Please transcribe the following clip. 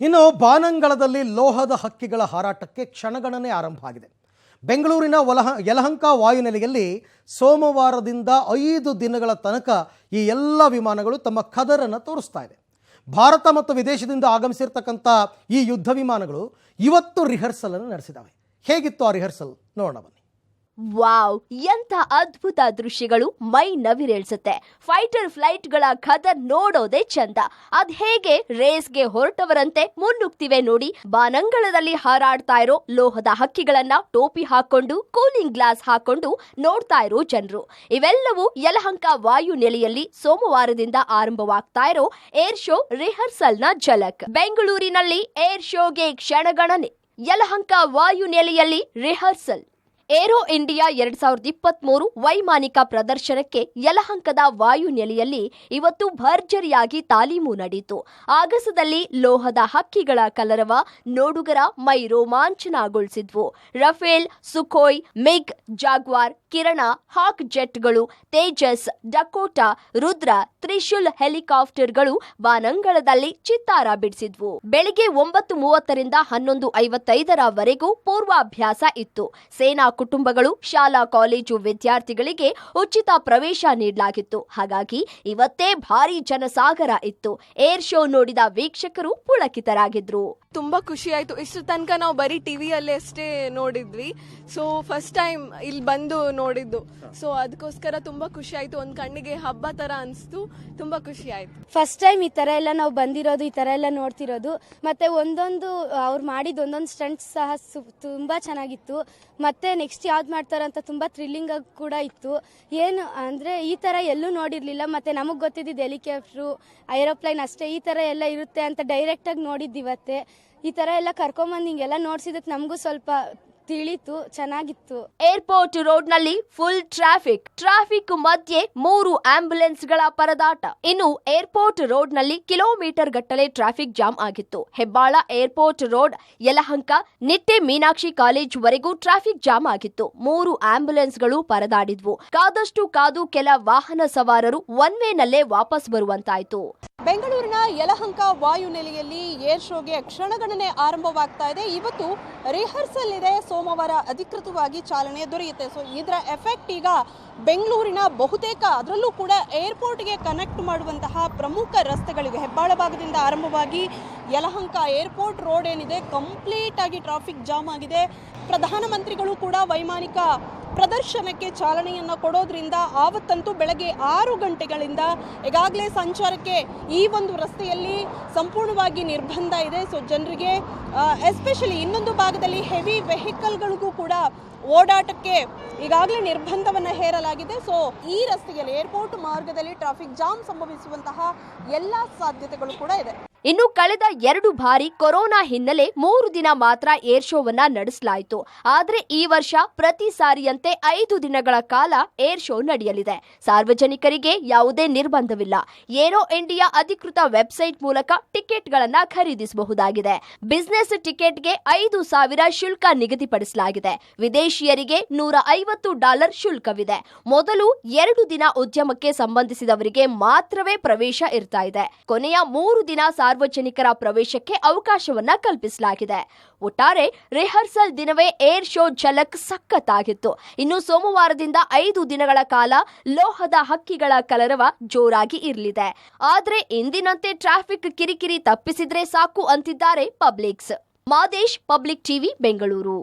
ಇನ್ನು ಬಾನಂಗಳದಲ್ಲಿ ಲೋಹದ ಹಕ್ಕಿಗಳ ಹಾರಾಟಕ್ಕೆ ಕ್ಷಣಗಣನೆ ಆರಂಭ ಆಗಿದೆ. ಬೆಂಗಳೂರಿನ ಯಲಹಂಕ ವಾಯುನೆಲೆಯಲ್ಲಿ ಸೋಮವಾರದಿಂದ 5 ದಿನಗಳ ತನಕ ಈ ಎಲ್ಲ ವಿಮಾನಗಳು ತಮ್ಮ ಖದರನ್ನು ತೋರಿಸ್ತಾ ಇದೆ. ಭಾರತ ಮತ್ತು ವಿದೇಶದಿಂದ ಆಗಮಿಸಿರ್ತಕ್ಕಂಥ ಈ ಯುದ್ಧ ವಿಮಾನಗಳು ಇವತ್ತು ರಿಹರ್ಸಲ್ ಅನ್ನು ನಡೆಸಿದವೆ. ಹೇಗಿತ್ತು ಆ ರಿಹರ್ಸಲ್ ನೋಡೋಣ ಬನ್ನಿ. ವಾವ್, ಎಂಥ ಅದ್ಭುತ ದೃಶ್ಯಗಳು, ಮೈ ನವಿರೇಳಿಸುತ್ತೆ. ಫೈಟರ್ ಫ್ಲೈಟ್ಗಳ ಖದರ್ ನೋಡೋದೇ ಚಂದ. ಅದ್ ಹೇಗೆ ರೇಸ್ಗೆ ಹೊರಟವರಂತೆ ಮುನ್ನುಗ್ತಿವೆ ನೋಡಿ. ಬಾನಂಗಳದಲ್ಲಿ ಹಾರಾಡ್ತಾ ಇರೋ ಲೋಹದ ಹಕ್ಕಿಗಳನ್ನ ಟೋಪಿ ಹಾಕೊಂಡು ಕೂಲಿಂಗ್ ಗ್ಲಾಸ್ ಹಾಕೊಂಡು ನೋಡ್ತಾ ಇರೋ ಜನರು. ಇವೆಲ್ಲವೂ ಯಲಹಂಕ ವಾಯು ನೆಲೆಯಲ್ಲಿ ಸೋಮವಾರದಿಂದ ಆರಂಭವಾಗ್ತಾ ಇರೋ ಏರ್ ಶೋ ರಿಹರ್ಸಲ್ ನ ಝಲಕ್. ಬೆಂಗಳೂರಿನಲ್ಲಿ ಏರ್ ಶೋಗೆ ಕ್ಷಣಗಣನೆ. ಯಲಹಂಕ ವಾಯು ನೆಲೆಯಲ್ಲಿ ರಿಹರ್ಸಲ್. ಏರೋ ಇಂಡಿಯಾ 2023 ವೈಮಾನಿಕ ಪ್ರದರ್ಶನಕ್ಕೆ ಯಲಹಂಕದ ವಾಯು ನೆಲೆಯಲ್ಲಿ ಇವತ್ತು ಭರ್ಜರಿಯಾಗಿ ತಾಲೀಮು ನಡೆಯಿತು. ಆಗಸದಲ್ಲಿ ಲೋಹದ ಹಕ್ಕಿಗಳ ಕಲರವ ನೋಡುಗರ ಮೈ ರೋಮಾಂಚನಗೊಳಿಸಿದ್ವು. ರಫೇಲ್, ಸುಖೋಯ್, ಮಿಗ್, ಜಾಗ್ವಾರ್, ಕಿರಣ, ಹಾಕ್ ಜೆಟ್ಗಳು, ತೇಜಸ್, ಡಕೋಟಾ, ರುದ್ರ, ತ್ರಿಶೂಲ್ ಹೆಲಿಕಾಪ್ಟರ್ಗಳು ಬಾನಂಗಳದಲ್ಲಿ ಚಿತ್ತಾರ ಬಿಡಿಸಿದ್ವು. ಬೆಳಿಗ್ಗೆ 9:30ರಿಂದ 11:55 ಪೂರ್ವಾಭ್ಯಾಸ ಇತ್ತು. ಸೇನಾ ಕುಟುಂಬಗಳು, ಶಾಲಾ ಕಾಲೇಜು ವಿದ್ಯಾರ್ಥಿಗಳಿಗೆ ಉಚಿತ ಪ್ರವೇಶ ನೀಡಲಾಗಿತ್ತು. ಹಾಗಾಗಿ ಇವತ್ತೇ ಭಾರಿ ಜನಸಾಗರ ಇತ್ತು. ಏರ್ ಶೋ ನೋಡಿದ ವೀಕ್ಷಕರು ಪುಳಕಿತರಾಗಿದ್ರು. ತುಂಬಾ ಖುಷಿ ಆಯ್ತು. ಇಷ್ಟು ತನಕ ನಾವು ಬರೀ ಟಿವಿಯಲ್ಲೇ ಅಷ್ಟೇ ನೋಡಿದ್ವಿ. ಸೊ ಫಸ್ಟ್ ಟೈಮ್ ಇಲ್ಲಿ ಬಂದು ನೋಡಿದ್ದು. ಸೊ ಅದಕ್ಕೋಸ್ಕರ ತುಂಬಾ ಖುಷಿ ಆಯ್ತು. ಒಂದ್ ಕಣ್ಣಿಗೆ ಹಬ್ಬ ತರ ಅನ್ಸ್ತು. ತುಂಬಾ ಖುಷಿ ಆಯ್ತು. ಫಸ್ಟ್ ಟೈಮ್ ಈ ತರ ಎಲ್ಲ ನಾವು ಬಂದಿರೋದು, ಈ ತರ ಎಲ್ಲ ನೋಡ್ತಿರೋದು. ಮತ್ತೆ ಅವ್ರು ಮಾಡಿದ ಒಂದೊಂದು ಸ್ಟಂಟ್ಸ್ ಸಹ ತುಂಬಾ ಚೆನ್ನಾಗಿತ್ತು. ಮತ್ತೆ ನೆಕ್ಸ್ಟ್ ಯಾವ್ದು ಮಾಡ್ತಾರಂತ ತುಂಬಾ ಥ್ರಿಲ್ಲಿಂಗ್ ಆಗಿ ಕೂಡ ಇತ್ತು. ಏನು ಅಂದ್ರೆ ಈ ತರ ಎಲ್ಲೂ ನೋಡಿರ್ಲಿಲ್ಲ. ಮತ್ತೆ ನಮಗ್ ಗೊತ್ತಿದ್ದು ಹೆಲಿಕಾಪ್ಟರ್, ಏರೋಪ್ಲೇನ್ ಅಷ್ಟೇ. ಈ ತರ ಎಲ್ಲ ಇರುತ್ತೆ ಅಂತ ಡೈರೆಕ್ಟ್ ಆಗಿ ನೋಡಿದ್ದು ಇವತ್ತೇ. ಈ ತರ ಎಲ್ಲ ಕರ್ಕೊಂಬಂದು ಹಿಂಗೆಲ್ಲ ನೋಡ್ಸಿದಕ್ಕೆ ನಮಗೂ ಸ್ವಲ್ಪ ತಿಳಿತು, ಚೆನ್ನಾಗಿತ್ತು. ಏರ್ಪೋರ್ಟ್ ರೋಡ್ ನಲ್ಲಿ ಫುಲ್ ಟ್ರಾಫಿಕ್ ಮಧ್ಯೆ 3 ಆಂಬ್ಯುಲೆನ್ಸ್ಗಳ ಪರದಾಟ. ಇನ್ನು ಏರ್ಪೋರ್ಟ್ ರೋಡ್ ನಲ್ಲಿ ಕಿಲೋಮೀಟರ್ ಗಟ್ಟಲೆ ಟ್ರಾಫಿಕ್ ಜಾಮ್ ಆಗಿತ್ತು. Hebbal airport road, Yelahanka, Nitte Meenakshi college ವರೆಗೂ ಟ್ರಾಫಿಕ್ ಜಾಮ್ ಆಗಿತ್ತು. 3 ಆಂಬ್ಯುಲೆನ್ಸ್ಗಳು ಪರದಾಡಿದ್ವು. ಕಾದಷ್ಟು ಕಾದು ಕೆಲ ವಾಹನ ಸವಾರರು ಒನ್ ವೇ ನಲ್ಲೇ ವಾಪಸ್ ಬರುವಂತಾಯ್ತು. ಬೆಂಗಳೂರಿನ ಯಲಹಂಕ ವಾಯುನೆಲೆಯಲ್ಲಿ ಏರ್ ಶೋಗೆ ಕ್ಷಣಗಣನೆ ಆರಂಭವಾಗ್ತಾ ಇದೆ. ಇವತ್ತು ರಿಹರ್ಸಲ್ ಇದೆ. ಸೋಮವಾರ ಅಧಿಕೃತವಾಗಿ ಚಾಲನೆ ದೊರೆಯುತ್ತೆ. ಸೊ ಇದರ ಎಫೆಕ್ಟ್ ಈಗ ಬೆಂಗಳೂರಿನ ಬಹುತೇಕ, ಅದರಲ್ಲೂ ಕೂಡ ಏರ್ಪೋರ್ಟ್ಗೆ ಕನೆಕ್ಟ್ ಮಾಡುವಂತಹ ಪ್ರಮುಖ ರಸ್ತೆಗಳಿಗೆ ಹೆಬ್ಬಾಳ ಭಾಗದಿಂದ ಆರಂಭವಾಗಿ ಯಲಹಂಕ ಏರ್ಪೋರ್ಟ್ ರೋಡ್ ಏನಿದೆ ಕಂಪ್ಲೀಟ್ ಆಗಿ ಟ್ರಾಫಿಕ್ ಜಾಮ್ ಆಗಿದೆ. ಪ್ರಧಾನಮಂತ್ರಿಗಳು ಕೂಡ ವೈಮಾನಿಕ ಪ್ರದರ್ಶನಕ್ಕೆ ಚಾಲನೆಯನ್ನು ಕೊಡೋದ್ರಿಂದ ಆವತ್ತಂತೂ ಬೆಳಗ್ಗೆ 6 ಗಂಟೆಗಳಿಂದ ಈಗಾಗಲೇ ಸಂಚಾರಕ್ಕೆ ಈ ಒಂದು ರಸ್ತೆಯಲ್ಲಿ ಸಂಪೂರ್ಣವಾಗಿ ನಿರ್ಬಂಧ ಇದೆ. ಸೊ ಜನರಿಗೆ ಎಸ್ಪೆಷಲಿ ಇನ್ನೊಂದು ಭಾಗದಲ್ಲಿ ಹೆವಿ ವೆಹಿಕಲ್ಗಳಿಗೂ ಕೂಡ ಓಡಾಟಕ್ಕೆ ಈಗಾಗಲೇ ನಿರ್ಬಂಧವನ್ನು ಹೇರಲಾಗಿದೆ. ಸೊ ಈ ರಸ್ತೆಯಲ್ಲಿ ಏರ್ಪೋರ್ಟ್ ಮಾರ್ಗದಲ್ಲಿ ಟ್ರಾಫಿಕ್ ಜಾಮ್ ಸಂಭವಿಸುವಂತಹ ಎಲ್ಲ ಸಾಧ್ಯತೆಗಳು ಕೂಡ ಇದೆ. ಇನ್ನು ಕಳೆದ 2 ಬಾರಿ ಕೊರೋನಾ ಹಿನ್ನೆಲೆ 3 ದಿನ ಮಾತ್ರ ಏರ್ ಶೋವನ್ನ ನಡೆಸಲಾಯಿತು. ಆದ್ರೆ ಈ ವರ್ಷ ಪ್ರತಿ ಸಾರಿಯಂತೆ 5 ದಿನಗಳ ಕಾಲ ಏರ್ ಶೋ ನಡೆಯಲಿದೆ. ಸಾರ್ವಜನಿಕರಿಗೆ ಯಾವುದೇ ನಿರ್ಬಂಧವಿಲ್ಲ. ಏರೋ ಇಂಡಿಯಾ ಅಧಿಕೃತ ವೆಬ್ಸೈಟ್ ಮೂಲಕ ಟಿಕೆಟ್ಗಳನ್ನ ಖರೀದಿಸಬಹುದಾಗಿದೆ. ಬಿಸಿನೆಸ್ ಟಿಕೆಟ್ಗೆ $5,000 ಶುಲ್ಕ ನಿಗದಿಪಡಿಸಲಾಗಿದೆ. ವಿದೇಶಿಯರಿಗೆ $150 ಶುಲ್ಕವಿದೆ. ಮೊದಲು 2 ದಿನ ಉದ್ಯಮಕ್ಕೆ ಸಂಬಂಧಿಸಿದವರಿಗೆ ಮಾತ್ರವೇ ಪ್ರವೇಶ ಇರ್ತಾ ಇದೆ. ಕೊನೆಯ 3 ದಿನ ಸಾರ್ವಜನಿಕರ ಪ್ರವೇಶಕ್ಕೆ ಅವಕಾಶವನ್ನ ಕಲ್ಪಿಸಲಾಗಿದೆ. ಒಟ್ಟಾರೆ ರಿಹರ್ಸಲ್ ದಿನವೇ ಏರ್ ಶೋ ಝಲಕ್ ಸಖತ್ತಾಗಿತ್ತು. ಇನ್ನು ಸೋಮವಾರದಿಂದ 5 ದಿನಗಳ ಕಾಲ ಲೋಹದ ಹಕ್ಕಿಗಳ ಕಲರವ ಜೋರಾಗಿ ಇರಲಿದೆ. ಆದ್ರೆ ಇಂದಿನಂತೆ ಟ್ರಾಫಿಕ್ ಕಿರಿಕಿರಿ ತಪ್ಪಿಸಿದ್ರೆ ಸಾಕು ಅಂತಿದ್ದಾರೆ publics. Madesh, public TV, Bengaluru.